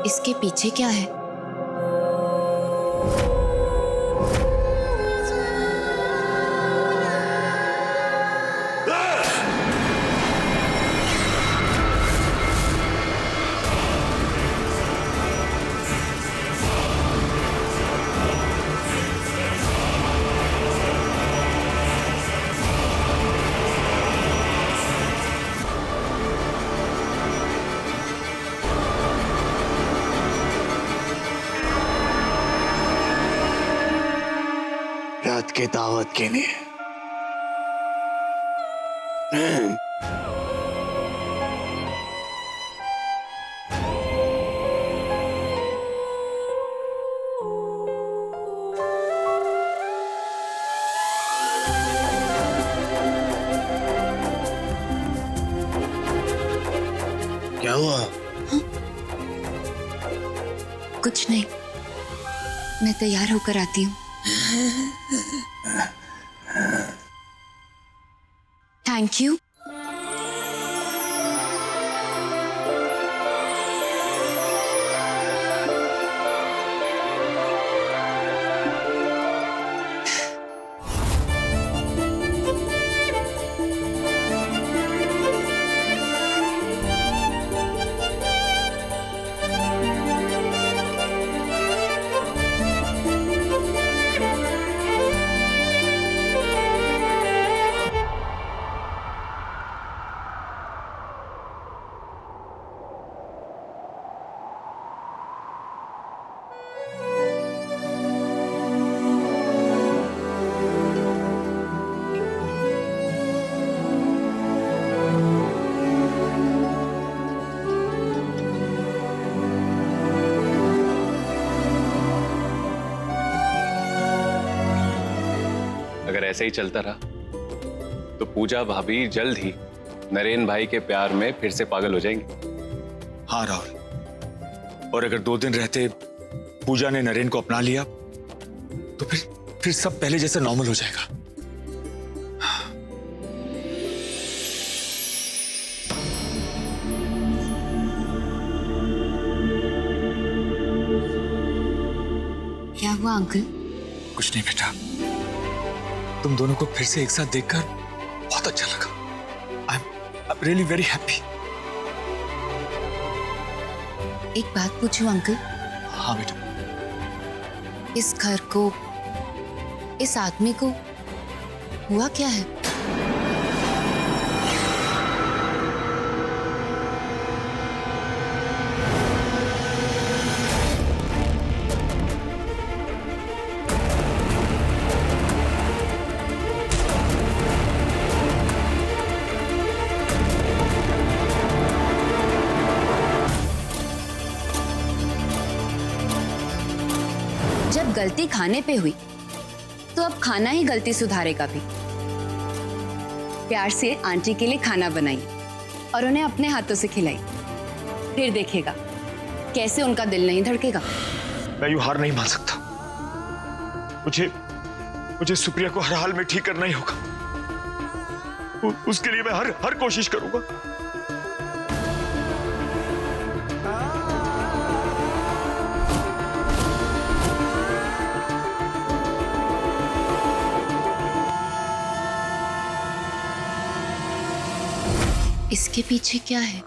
इसके पीछे क्या है? रात के दावत के लिए क्या हुआ? कुछ नहीं, मैं तैयार होकर आती हूँ। Thank you. अगर ऐसे ही चलता रहा तो पूजा भाभी जल्द ही नरेन भाई के प्यार में फिर से पागल हो जाएंगी। हाँ राहुल, और अगर 2 दिन रहते पूजा ने नरेन को अपना लिया तो फिर सब पहले जैसा नॉर्मल हो जाएगा। क्या हुआ अंकल? कुछ नहीं बेटा, तुम दोनों को फिर से एक साथ देखकर बहुत अच्छा लगा। I'm really very happy। एक बात पूछूं अंकल? हाँ बेटा। इस घर को, इस आदमी को हुआ क्या है? जब गलती खाने पे हुई तो अब खाना ही गलती सुधारेगा भी। प्यार से आंटी के लिए खाना बनाई और उन्हें अपने हाथों से खिलाई, फिर देखेगा कैसे उनका दिल नहीं धड़केगा। मैं यूं हार नहीं मान सकता। मुझे सुप्रिया को हर हाल में ठीक करना ही होगा। उसके लिए मैं हर कोशिश करूंगा। इसके पीछे क्या है?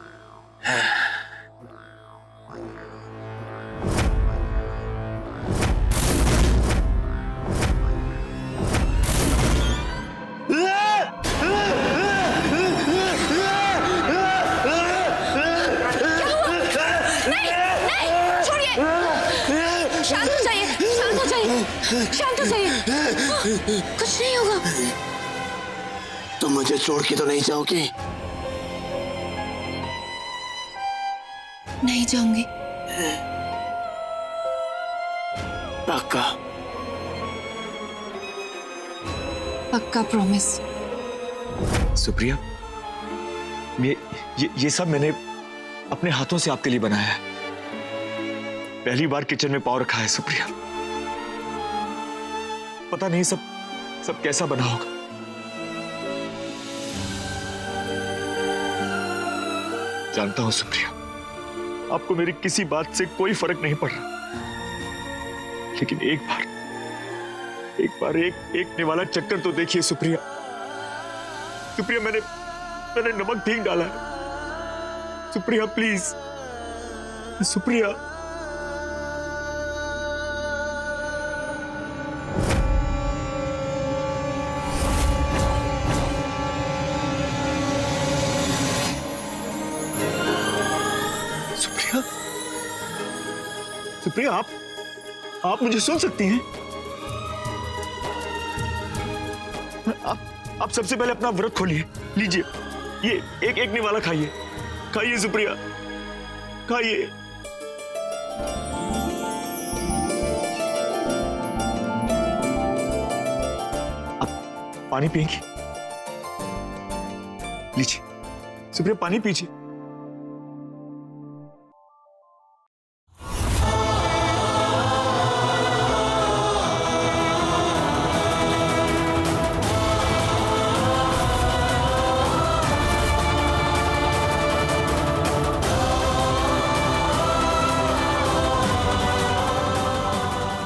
शांत हो जाइए, शांत हो जाइए, शांत हो जाइए। कुछ नहीं होगा। तुम मुझे छोड़ के तो नहीं जाओगी? नहीं जाऊंगी। पक्का? पक्का प्रॉमिस। सुप्रिया, ये सब मैंने अपने हाथों से आपके लिए बनाया है। पहली बार किचन में पाँव रखा है सुप्रिया। पता नहीं सब कैसा बना होगा। जानता हूं सुप्रिया, आपको मेरी किसी बात से कोई फर्क नहीं पड़ रहा, लेकिन एक बार एक निवाला चक्कर तो देखिए सुप्रिया। सुप्रिया, मैंने नमक ठीक डाला है। सुप्रिया प्लीज, सुप्रिया। सुप्रिया, सुप्रिया, आप मुझे सुन सकती हैं? आप सबसे पहले अपना व्रत खोलिए, लीजिए ये एक निवाला खाइए, खाइए सुप्रिया, खाइए। आप पानी पिएंगी? लीजिए सुप्रिया, पानी पीजिए।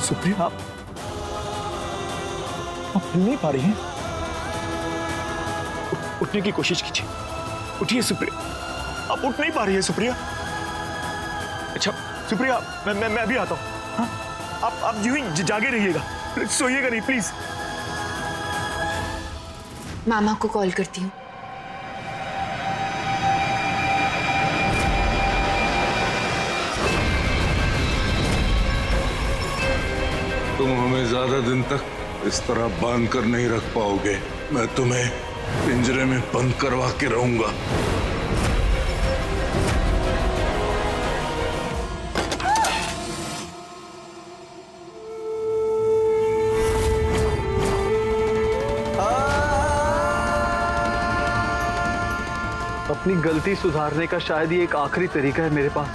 सुप्रिया, आप हिल नहीं पा रही हैं? उठने की कोशिश कीजिए, उठिए सुप्रिया। आप उठ नहीं पा रही है सुप्रिया? अच्छा सुप्रिया, मैं अभी आता हूं। हाँ, आप यूं ही जागे रहिएगा, सोइएगा नहीं प्लीज। मामा को कॉल करती हूँ। तुम हमें ज्यादा दिन तक इस तरह बांध कर नहीं रख पाओगे। मैं तुम्हें पिंजरे में बंद करवा के रहूंगा। अपनी गलती सुधारने का शायद ये एक आखिरी तरीका है मेरे पास।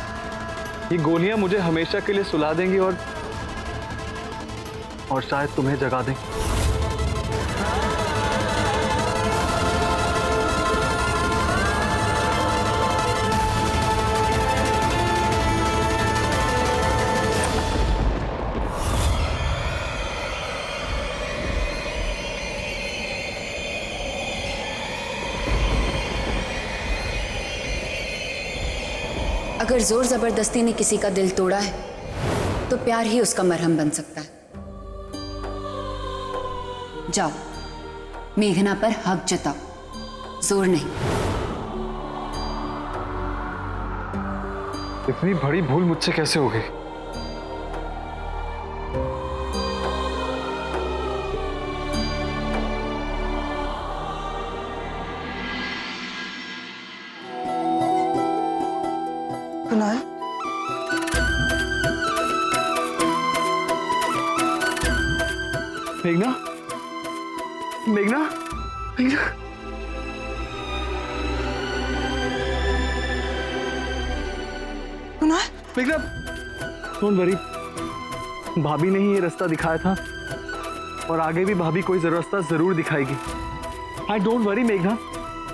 ये गोलियां मुझे हमेशा के लिए सुला देंगी और शायद तुम्हें जगा दें। अगर जोर जबरदस्ती ने किसी का दिल तोड़ा है तो प्यार ही उसका मरहम बन सकता है। जाओ, मेघना पर हक जताओ, जोर नहीं। इतनी बड़ी भूल मुझसे कैसे हो गई? कुणाल, मेघना, मेघना, मेघना। कुणाल, मेघना, डोंट वरी, भाभी ने ही ये रास्ता दिखाया था और आगे भी भाभी कोई रास्ता जरूर दिखाएगी। आई डोंट वरी मेघना,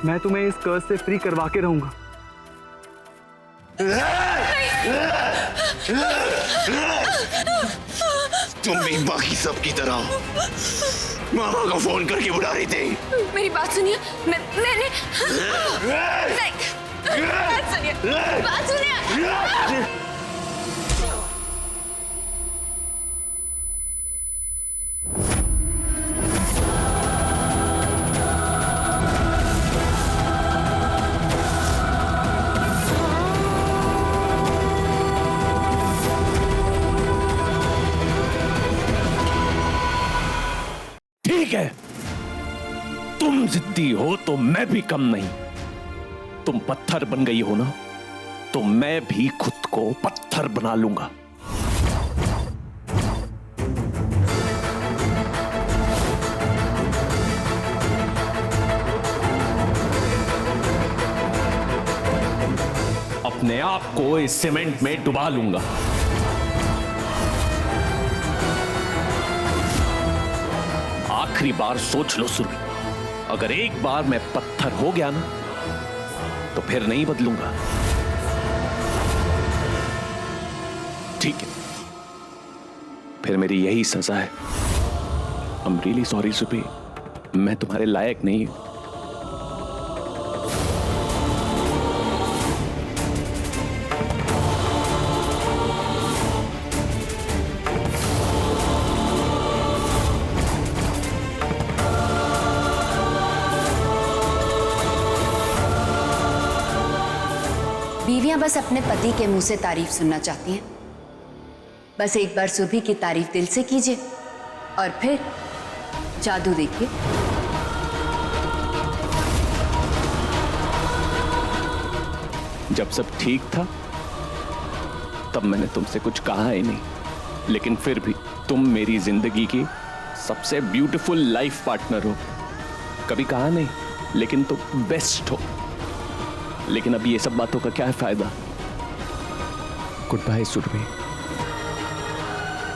मैं तुम्हें इस कर्ज से फ्री करवा के रहूंगा। तुम भी बाकी सब की तरह मामा को फोन करके बुला रही थी। मेरी बात सुनिए, मैंने नहीं, बात सुनिए, बात सुनिए। ठीक है, तुम जिद्दी हो तो मैं भी कम नहीं। तुम पत्थर बन गई हो ना, तो मैं भी खुद को पत्थर बना लूंगा। अपने आप को इस सीमेंट में डुबा लूंगा। आखिरी बार सोच लो सुरभि, अगर एक बार मैं पत्थर हो गया ना तो फिर नहीं बदलूंगा। ठीक है, फिर मेरी यही सजा है। आई एम रियली सॉरी सुप्री, मैं तुम्हारे लायक नहीं हूं। बीवियां बस अपने पति के मुंह से तारीफ सुनना चाहती हैं। बस एक बार सुरभि की तारीफ दिल से कीजिए और फिर जादू देखिए। जब सब ठीक था तब मैंने तुमसे कुछ कहा ही नहीं, लेकिन फिर भी तुम मेरी जिंदगी की सबसे ब्यूटीफुल लाइफ पार्टनर हो। कभी कहा नहीं, लेकिन तुम बेस्ट हो। लेकिन अब ये सब बातों का क्या है फायदा? गुड बाय सुरभि,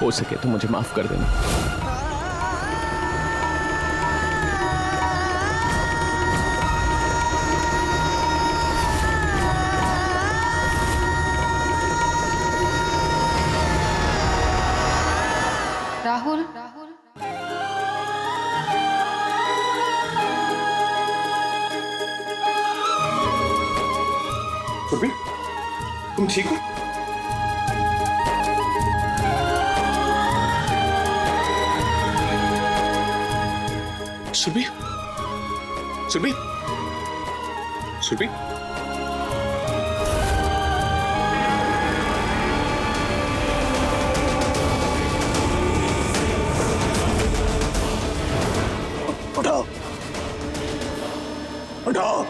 हो सके तो मुझे माफ कर देना। राहुल, सुरभि, तुम ठीक हो? सुरभि, सुरभि, सुरभि, उठाओ, उठाओ।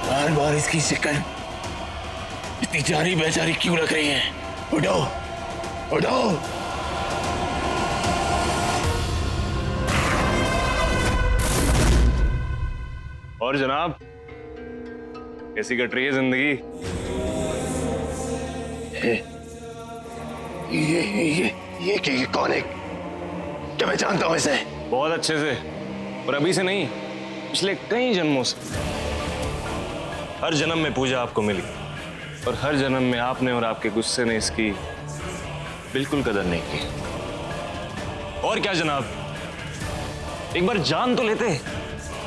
बार बार इसकी शिकन इतनी जारी बेजारी क्यों लग रही है? उठो, उठो। और जनाब, कैसी कट रही है जिंदगी? ये कौन है? क्या मैं जानता हूं इसे? बहुत अच्छे से, और अभी से नहीं, पिछले कई जन्मों से। हर जन्म में पूजा आपको मिली, और हर जन्म में आपने और आपके गुस्से ने इसकी बिल्कुल कदर नहीं की। और क्या जनाब, एक बार जान तो लेते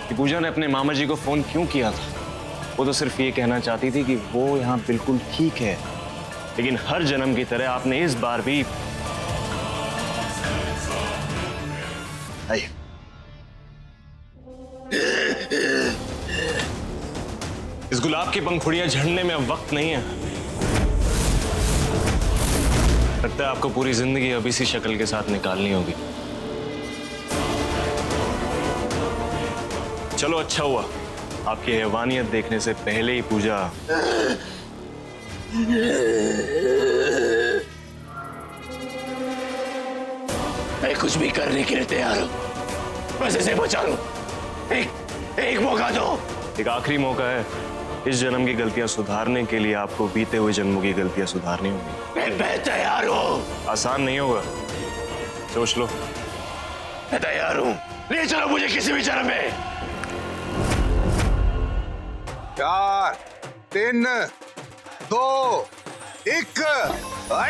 कि पूजा ने अपने मामा जी को फोन क्यों किया था। वो तो सिर्फ ये कहना चाहती थी कि वो यहाँ बिल्कुल ठीक है, लेकिन हर जन्म की तरह आपने इस बार भी इस गुलाब की पंखुड़ियां झड़ने में अब वक्त नहीं है। लगता है आपको पूरी जिंदगी अब इसी शक्ल के साथ निकालनी होगी। चलो अच्छा हुआ, आपकी हैवानियत देखने से पहले ही पूजा मैं कुछ भी करने के लिए तैयार हूं, बस इसे बचा लो। एक मौका दो। एक आखिरी मौका है। इस जन्म की गलतियां सुधारने के लिए आपको बीते हुए जन्मों की गलतियां सुधारनी होगी। मैं तैयार हूं। आसान नहीं होगा, सोच लो। मैं तैयार हूं, ले चलो मुझे किसी भी जन्म में। 4 3 2 1।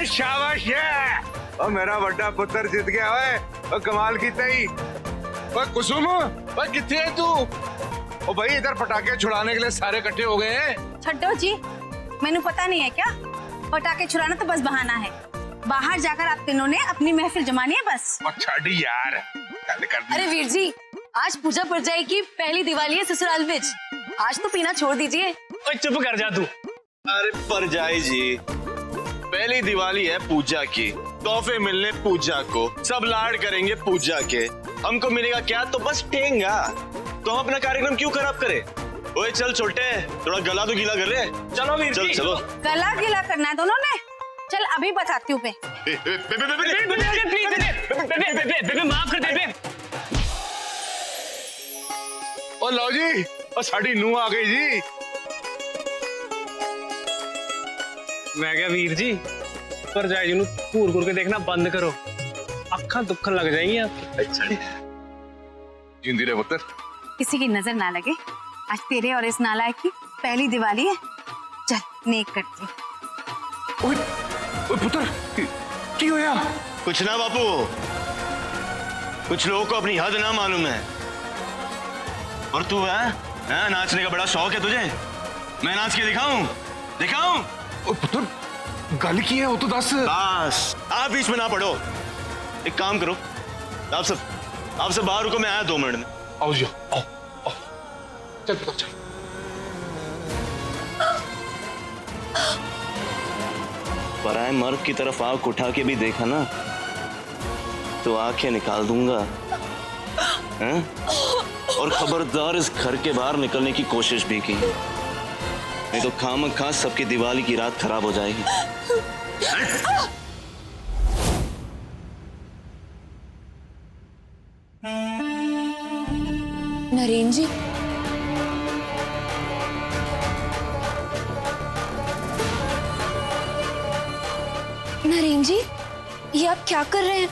शाबाश है, और मेरा बड़ा पुत्र जीत गया है। और कमाल की तई। और कुसुम, और कितने है तू? ओ भाई, इधर पटाखे छुड़ाने के लिए सारे इकट्ठे हो गए हैं। छड्डो जी, मैंने पता नहीं है क्या? पटाखे छुड़ाना तो बस बहाना है। बाहर जाकर आप तीनों ने अपनी महफिल जमानी है बस। छाड़ी यार, अरे वीर जी, आज पूजा परजाई की पहली दिवाली है ससुराल विच। आज तो पीना छोड़ दीजिए। चुप कर जा तू। अरे परजाई जी, पहली दिवाली है पूजा की, तोहफे मिलने पूजा को, सब लाड करेंगे पूजा के। हमको मिलेगा क्या? तो बस ठेंगा। तो हम अपना कार्यक्रम क्यों खराब करें? ओए चल छोटे, थोड़ा गला तो गीला कर ले। चलो वीर जी, चलो। गला गीला करना है दोनों ने? चल अभी बताती हूँ मैं। माफ कर दे। ओ लो जी, ओ साड़ी नूह आ गई जी। मैं क्या वीर जी, पर जाए जी घूर घूर के देखना बंद करो, अखा दुखन लग जाएंगी आपकी। अच्छा जिंदी रहे पुत्र। किसी की नजर ना लगे, आज तेरे और इस नालायक की पहली दिवाली है। चल नेक करती हूँ। ओए पुत्र, की होया? कुछ ना बापू, कुछ लोगों को अपनी हद ना मालूम है। और तू है नाचने का बड़ा शौक है तुझे? मैं नाच के दिखाऊं? दिखाऊं? ओ पुत्र, गल की है वो तो दस। बस आप बीच में ना पड़ो। एक काम करो, आप सब बाहर रुको, मैं आया 2 मिनट में। आओ जी, आओ आओ। चल पुत्र चल। पराए मर्द की तरफ आंख उठा के भी देखा ना तो आंखें निकाल दूंगा, हैं? और खबरदार इस घर के बाहर निकलने की कोशिश भी की, नहीं तो खामखा सबकी दिवाली की रात खराब हो जाएगी। नरेन जी, नरेन जी, ये आप क्या कर रहे हैं?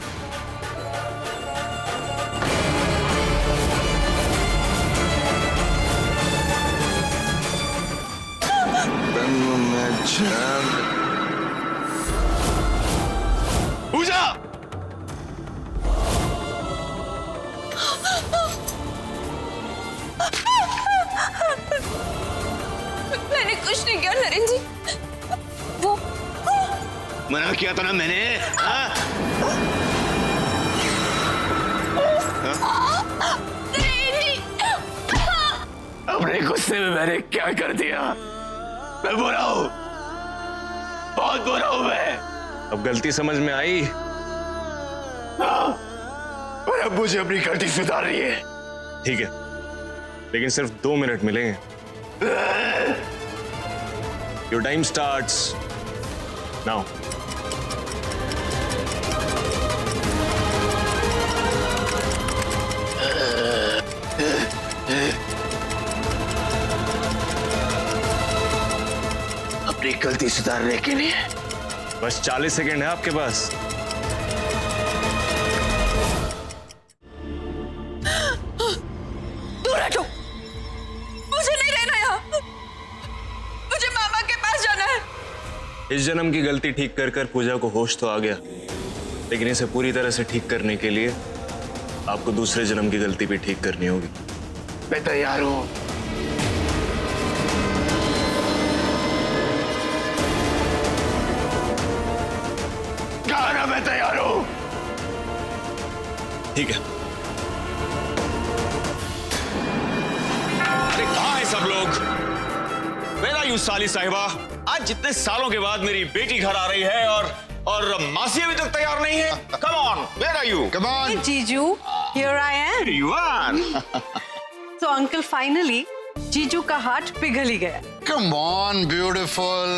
पूजा! मैंने कुछ नहीं किया नरेन जी, वो मना किया था ना मैंने, हाँ? अपने गुस्से में मैंने क्या कर दिया? मैं बुरा हूं, बहुत बुरा हूं मैं। अब गलती समझ में आई? और अब मुझे अपनी गलती सुधारनी है। ठीक है, लेकिन सिर्फ 2 मिनट मिलेंगे। Your time starts now. अपनी गलती सुधारने के लिए बस 40 सेकेंड है आपके पास। दूर हटो, मुझे नहीं रहना यहाँ, मुझे मामा के पास जाना है। इस जन्म की गलती ठीक कर कर पूजा को होश तो आ गया, लेकिन इसे पूरी तरह से ठीक करने के लिए आपको दूसरे जन्म की गलती भी ठीक करनी होगी। मैं तैयार हूं। मैं तैयार हूं। ठीक है। अरे कहां है सब लोग? मेरा यू साली साहिबा, आज जितने सालों के बाद मेरी बेटी घर आ रही है और मासी अभी तक तैयार नहीं है। Come on, where are you? Come on जीजू, here I am. You are. तो अंकल फाइनली जीजू का हार्ट पिघल ही गया। Come on beautiful.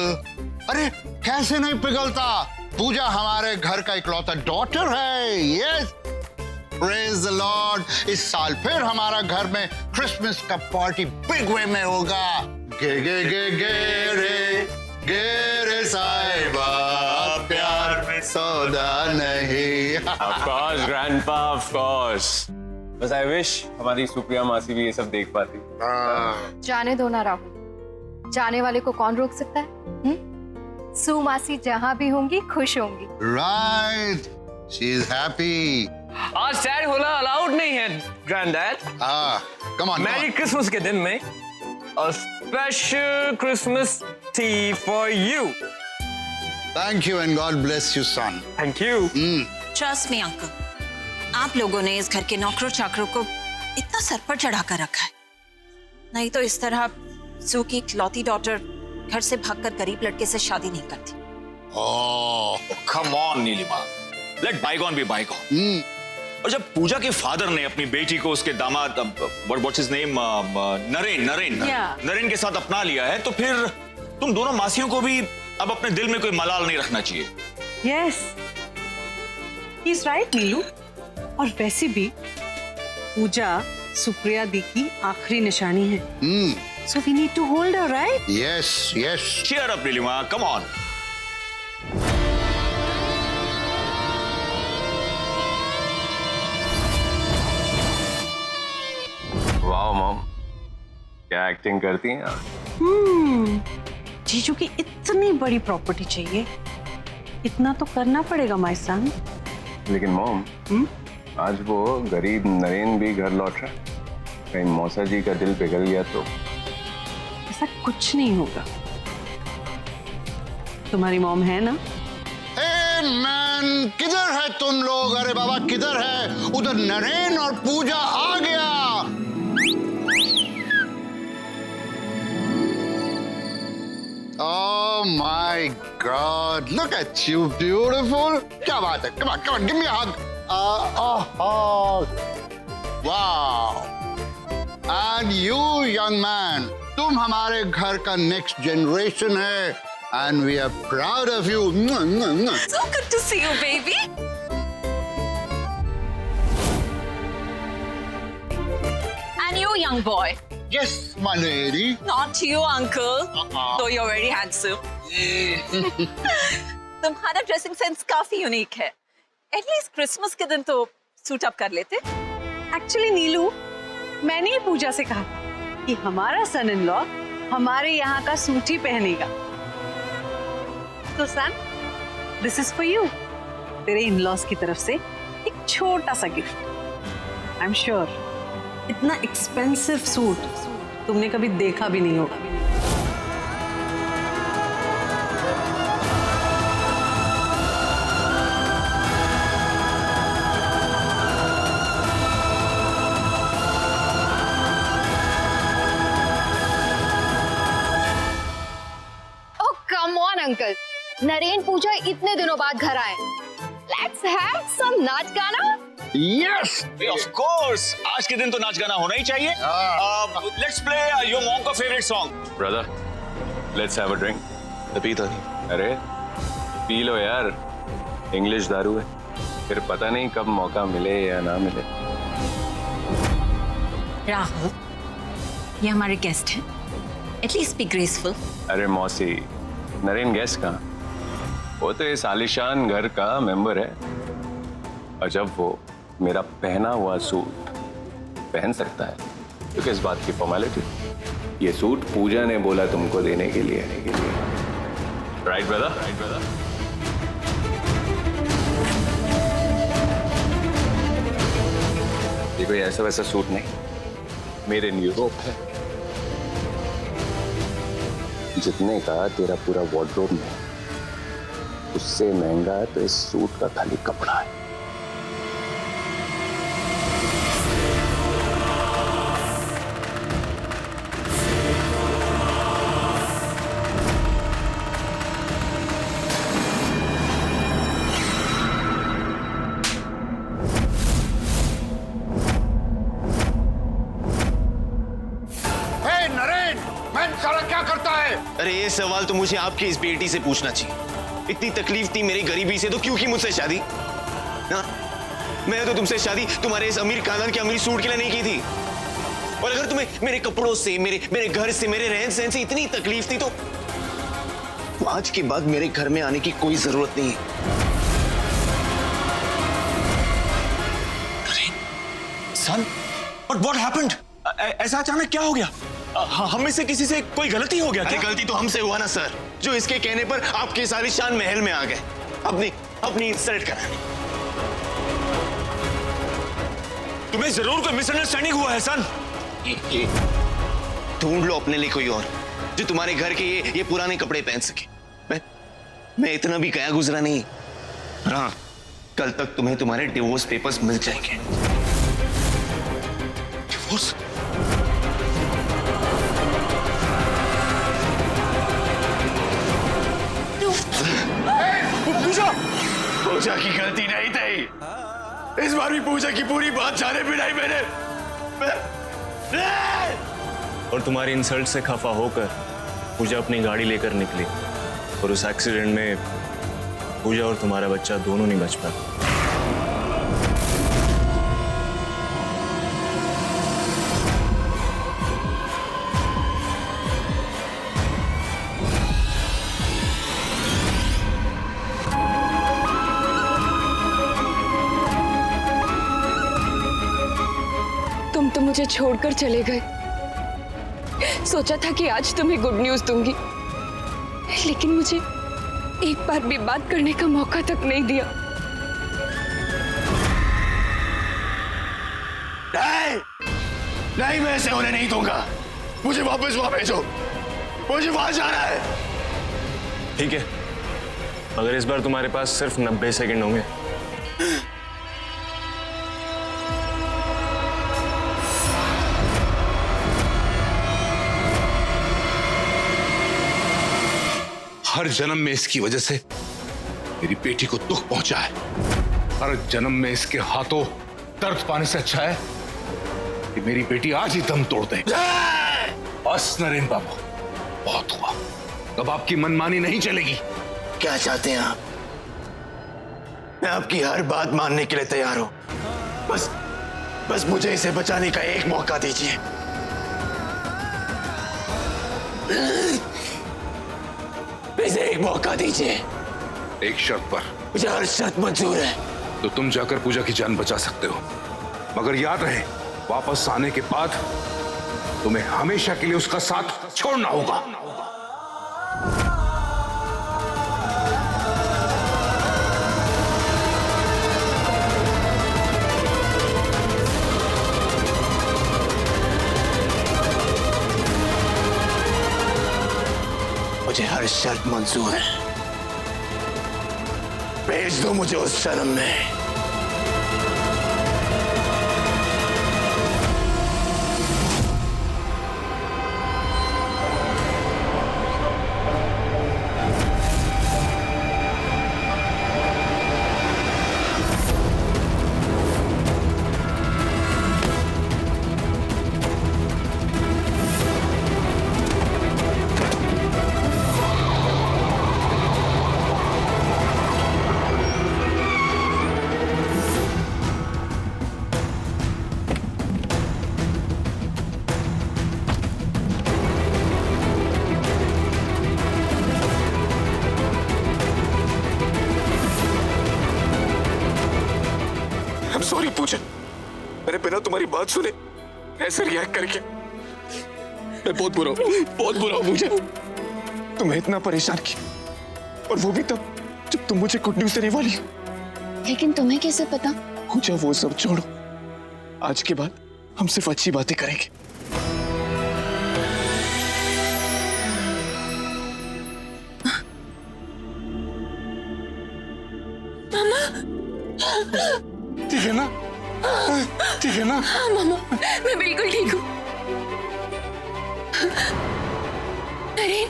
अरे कैसे नहीं पिघलता? पूजा हमारे घर का इकलौता डॉटर है। Yes, praise the Lord. इस साल फिर हमारा घर में क्रिसमस का पार्टी बिग वे में होगा। गे गे गे गे रे साहिबा, प्यार में सौदा नहीं। Of course, grandpa, of course. बस I wish हमारी सुप्रिया मासी भी ये सब देख पाती। जाने दो ना राहुल, जाने वाले को कौन रोक सकता है? सू मासी जहाँ भी होंगी खुश होंगी। Right, she is happy. आज सैड होना अलाउड नहीं है granddad. Come on, merry Christmas के दिन में a special Christmas tea for you. Thank you and God bless you son. Thank you. Trust me uncle, आप लोगों ने इस घर के नौकरों चाकरों को इतना सर पर चढ़ा कर रखा है, नहीं तो इस तरह सू की इकलौती डॉटर घर से भागकर गरीब लड़के से शादी नहीं करती। Oh, come on, Nilima. Let bygone be bygone. और जब पूजा के फादर ने अपनी बेटी को उसके दामाद व्हाट्स हिज नेम नरेन के साथ अपना लिया है, तो फिर तुम दोनों मासियों को भी अब अपने दिल में कोई मलाल नहीं रखना चाहिए। यस, ही इज राइट नीलू। और वैसे भी पूजा सुप्रिया दी की आखिरी निशानी है। So we need to hold her, right? Yes yes. Cheer up, Neelima, come on. वाह मॉम, क्या एक्टिंग करती हैं आप। जीजू की इतनी बड़ी प्रॉपर्टी चाहिए, इतना तो करना पड़ेगा माय सन। लेकिन मॉम, आज वो गरीब नरेन भी घर लौट रहा है, कहीं मौसा जी का दिल पिघल गया तो। ऐसा कुछ नहीं होगा, तुम्हारी मॉम है ना। ए मैन, किधर है तुम लोग? अरे बाबा किधर है? उधर नरेन और पूजा आ गया। Oh my God! Look at you, beautiful. क्या बात है? Come on, come on, give me a hug. Wow! And you, young man, तुम हमारे घर का next generation है, and we are proud of you. So good to see you, baby. And you, young boy. Yes, my lady. Not you, uncle. Though you're very handsome. तुम्हारा dressing sense काफी unique है। At least Christmas के दिन तो suit up कर लेते। Actually नीलू, मैंने ही पूजा से कहा कि हमारा सन इन लॉ हमारे यहाँ का सूट ही पहनेगा। तो सन, दिस इज फॉर यू। तेरे इन लॉज की तरफ से एक छोटा सा गिफ्ट। आई एम श्योर इतना एक्सपेंसिव सूट तुमने कभी देखा भी नहीं होगा। ओह कम ऑन अंकल, नरेन पूजा इतने दिनों बाद घर आए, लेट्स हैव सम नाच गाना। Yes. Of course. आज के दिन तो नाच गाना होना ही चाहिए। Let's play your mom का favorite song. Brother, let's have a drink. पीता नहीं। अरे पी लो यार, इंग्लिश दारू है, फिर पता नहीं कब मौका मिले या ना मिले। राहुल, ये हमारे गेस्ट हैं। At least be graceful. अरे मौसी, नरेन गेस्ट कहाँ? वो तो इस आलिशान घर का मेंबर है, और जब वो मेरा पहना हुआ सूट पहन सकता है तो किस बात की फॉर्मेलिटी? ये सूट पूजा ने बोला तुमको देने के लिए। Right brother? Right brother? ये कोई ऐसा वैसा सूट नहीं, मेड इन यूरोप है। जितने का तेरा पूरा वार्डरोब में, उससे महंगा तो इस सूट का खाली कपड़ा है। अरे ये सवाल तो मुझे आपकी इस बेटी से पूछना चाहिए। इतनी तकलीफ थी मेरी गरीबी से तो क्यों की मुझसे शादी? हाँ? मैं तो तुमसे शादी तुम्हारे इस अमीर खानदान के अमीर सूट के लिए नहीं की थी। और अगर तुम्हें मेरे कपड़ों से, मेरे घर से, मेरे रहन सहन से इतनी तकलीफ थी तो आज के बाद मेरे घर में आने की कोई जरूरत नहीं है। Son, but what happened? ऐसा अचानक क्या हो गया? हम में से किसी से कोई गलती हो गया क्या? गलती तो हमसे हुआ ना सर, जो इसके कहने पर आपके सालिशान महल में आ गए अपनी इंसल्ट कराने। तुम्हें जरूर कोई मिसअंडरस्टैंडिंग हुआ है सन। ये ढूंढ लो अपने लिए कोई और जो तुम्हारे घर के ये पुराने कपड़े पहन सके। मैं इतना भी गया गुजरा नहीं। हाँ, कल तक तुम्हें तुम्हारे डिवोर्स पेपर्स मिल जाएंगे। डिवोर्स? पूजा की गलती नहीं थी। इस बार भी पूजा की पूरी बात जाने बिना ही मैंने और तुम्हारी इंसल्ट से खफा होकर पूजा अपनी गाड़ी लेकर निकली और उस एक्सीडेंट में पूजा और तुम्हारा बच्चा दोनों नहीं बच पाए। तुम तो मुझे छोड़कर चले गए। सोचा था कि आज तुम्हें गुड न्यूज दूंगी, लेकिन मुझे एक बार भी बात करने का मौका तक नहीं दिया। नहीं, नहीं, मैं ऐसे होने नहीं दूंगा। मुझे वापस वहां भेजो, मुझे वहां जाना है। ठीक है, मगर इस बार तुम्हारे पास सिर्फ 90 सेकंड होंगे। हर जन्म में इसकी वजह से मेरी बेटी को दुख पहुंचा है। हर जन्म में इसके हाथों दर्द पाने से अच्छा है कि मेरी बेटी आज ही दम तोड़ दे। बस नरेन बाबू, बहुत हुआ। अब आपकी मनमानी नहीं चलेगी। क्या चाहते हैं आप? मैं आपकी हर बात मानने के लिए तैयार हूं। बस मुझे इसे बचाने का एक मौका दीजिए। इसे एक मौका दीजिए। एक शर्त पर। मुझे हर शर्त मंजूर है। तो तुम जाकर पूजा की जान बचा सकते हो, मगर याद रहे वापस आने के बाद तुम्हें हमेशा के लिए उसका साथ छोड़ना होगा। मुझे हर शर्त मंजूर है। भेज दो मुझे उस शर्म में। सॉरी पूजा, मैंने बिना तुम्हारी बात सुने ऐसे रिएक्ट करके मैं बहुत बुरा हूं पूजा। तुम्हें इतना परेशान किया, और वो भी तब जब तुम मुझे गुड न्यूज देने वाली हो। लेकिन तुम्हें कैसे पता? पूजा वो सब छोड़ो, आज के बाद हम सिर्फ अच्छी बातें करेंगे। ठीक है ना? ठीक है ना? हाँ मामा, मैं बिल्कुल ठीक हूँ। नरेन,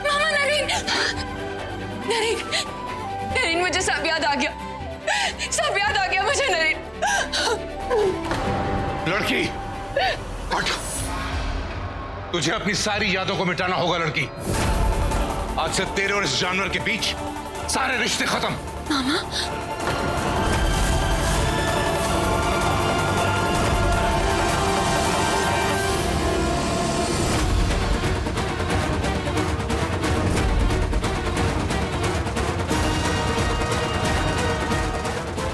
मामा नरेन, नरेन मुझे सब याद आ गया, सब याद आ गया मुझे नरेन। लड़की हट, तुझे अपनी सारी यादों को मिटाना होगा लड़की। आज से तेरे और इस जानवर के बीच सारे रिश्ते खत्म। मामा,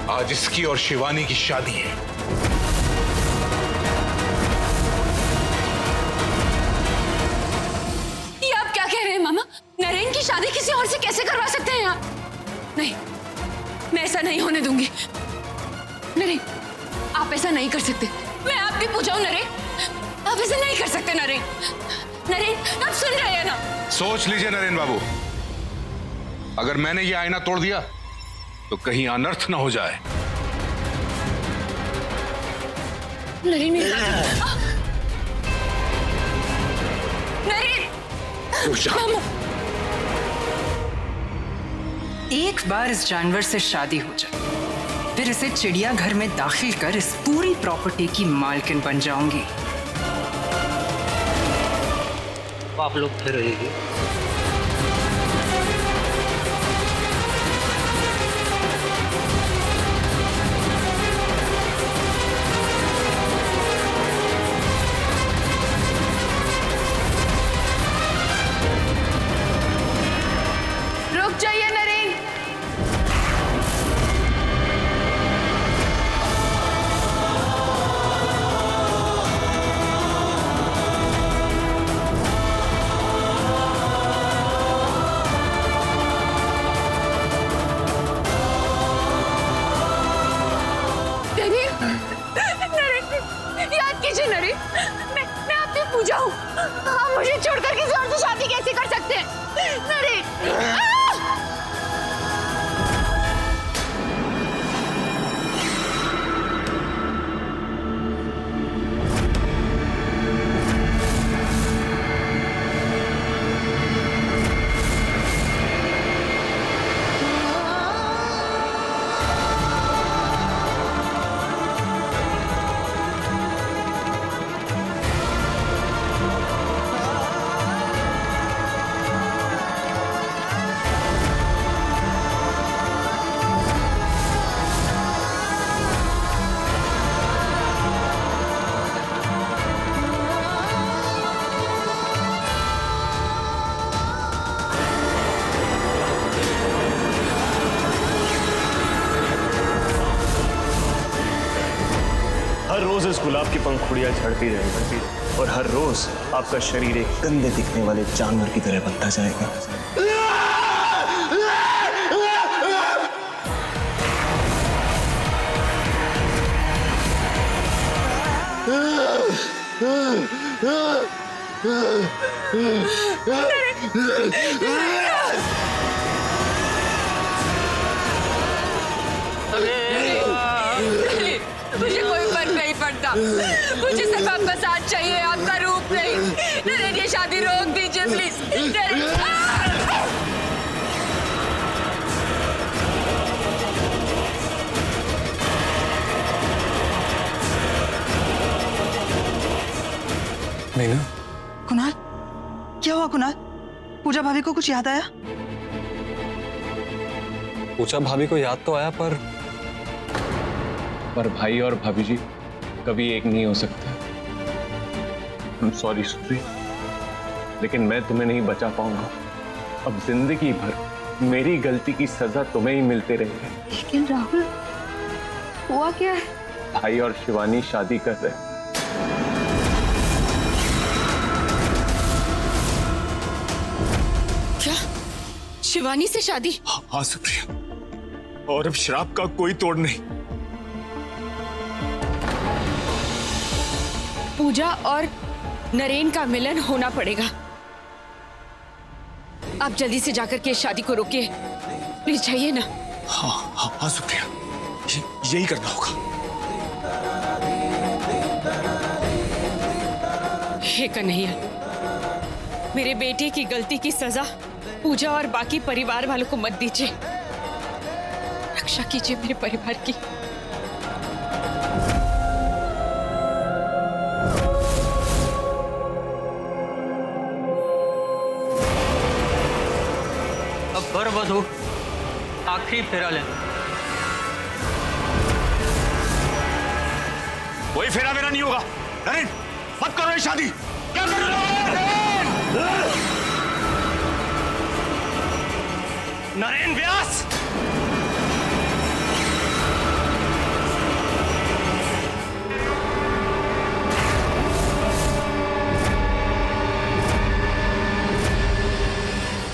आज इसकी और शिवानी की शादी है। ये आप क्या कह रहे हैं मामा? नरेन की शादी किसी और से कैसे करवा सकते हैं आप? नहीं, मैं ऐसा नहीं होने दूंगी। नरेन, आप ऐसा नहीं कर सकते। मैं आपकी पूजा हूं नरेन, आप ऐसा नहीं कर सकते नरेन। नरेन, आप सुन रहे हैं ना? सोच लीजिए नरेन बाबू, अगर मैंने ये आईना तोड़ दिया तो कहीं अनर्थ ना हो जाए। नरेन, मेरी बात नरेन, मामा, एक बार इस जानवर से शादी हो जाए, फिर इसे चिड़ियाघर में दाखिल कर इस पूरी प्रॉपर्टी की मालकिन बन जाऊंगी। आप लोग फिर रहिए। रुक जाइए नरेन। याद कीजिए नरेन, मैं आपकी पूजा हूँ। आप मुझे छोड़कर किसी और से शादी कैसे कर सकते हैं नरेन? हर रोज इस गुलाब की पंखुड़ियां झड़ती रहेंगी और हर रोज आपका शरीर एक गंदे दिखने वाले जानवर की तरह बनता जाएगा। मुझे कोई फर्क नहीं पड़ता, मुझे सिर्फ आपका साथ चाहिए, आपका रूप नहीं। नरेन, ये शादी रोक दीजिए प्लीज। मीना, कुणाल, क्या हुआ कुणाल? पूजा भाभी को कुछ याद आया? पूजा भाभी को याद तो आया, पर भाई और भाभी जी कभी एक नहीं हो सकते। सॉरी सुप्री, लेकिन मैं तुम्हें नहीं बचा पाऊंगा। अब जिंदगी भर मेरी गलती की सजा तुम्हें ही मिलते रहेगी। लेकिन राहुल, हुआ क्या है? भाई और शिवानी शादी कर रहे हैं। क्या? शिवानी से शादी? हाँ सुप्रिया, और अब श्राप का कोई तोड़ नहीं। पूजा और नरेन का मिलन होना पड़ेगा। आप जल्दी से जाकर के इस शादी को रोकिए, प्लीज जाइए ना। हाँ सुप्रिया, यही करना होगा। हे कन्हैया, मेरे बेटे की गलती की सजा पूजा और बाकी परिवार वालों को मत दीजिए। रक्षा कीजिए मेरे परिवार की। वर वधू आखिरी फेरा लें। कोई फेरा मेरा नहीं होगा। नरेन, मत करो ये शादी। क्या कर रहे हो? नरेन व्यास,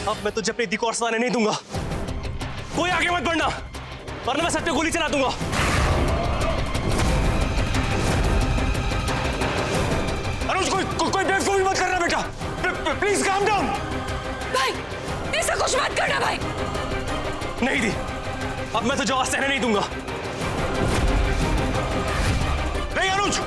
अब मैं तुझे अपनी दी को और सजाने नहीं दूंगा। कोई आगे मत बढ़ना, वरना मैं सच पे गोली चला दूंगा। अनुज, कोई बेवकूफी मत करना बेटा, प्लीज काम डाउन। भाई, ऐसा कुछ मत करना भाई। नहीं दी, अब मैं तुझे और सहने नहीं दूंगा। नहीं अनुज,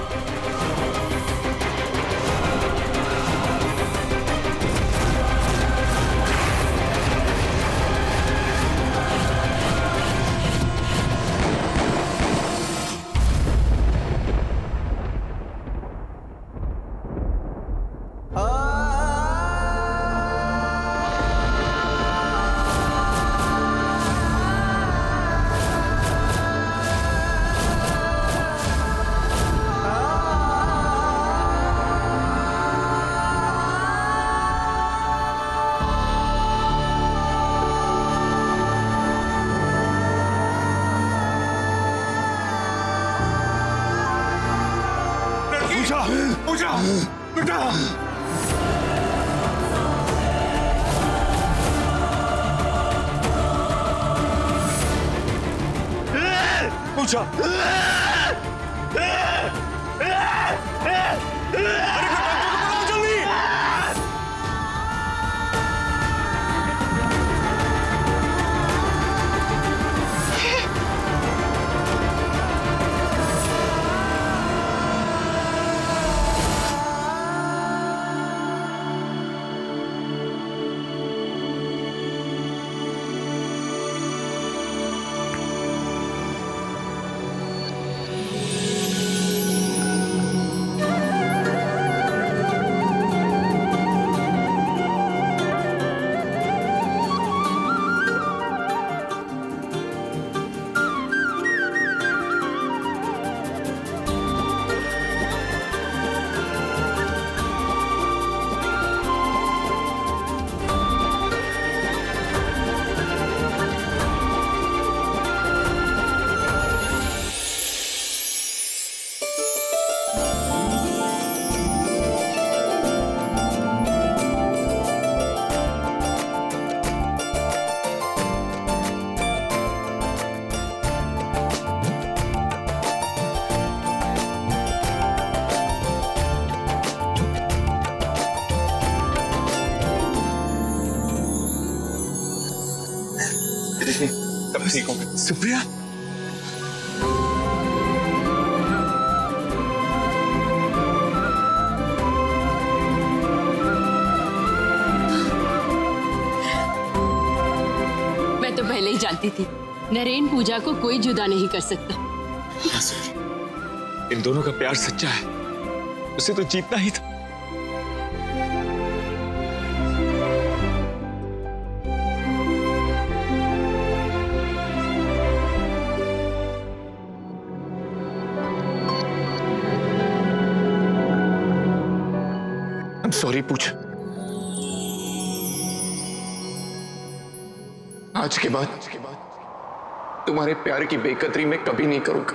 पूजा बेटा पूजा तब ठीक होगा। सुप्रिया मैं तो पहले ही जानती थी नरेन पूजा को कोई जुदा नहीं कर सकता। इन दोनों का प्यार सच्चा है, उसे तो जीतना ही था। सॉरी पूजा, आज के बाद तुम्हारे प्यार की बेकदरी मैं कभी नहीं करूंगा।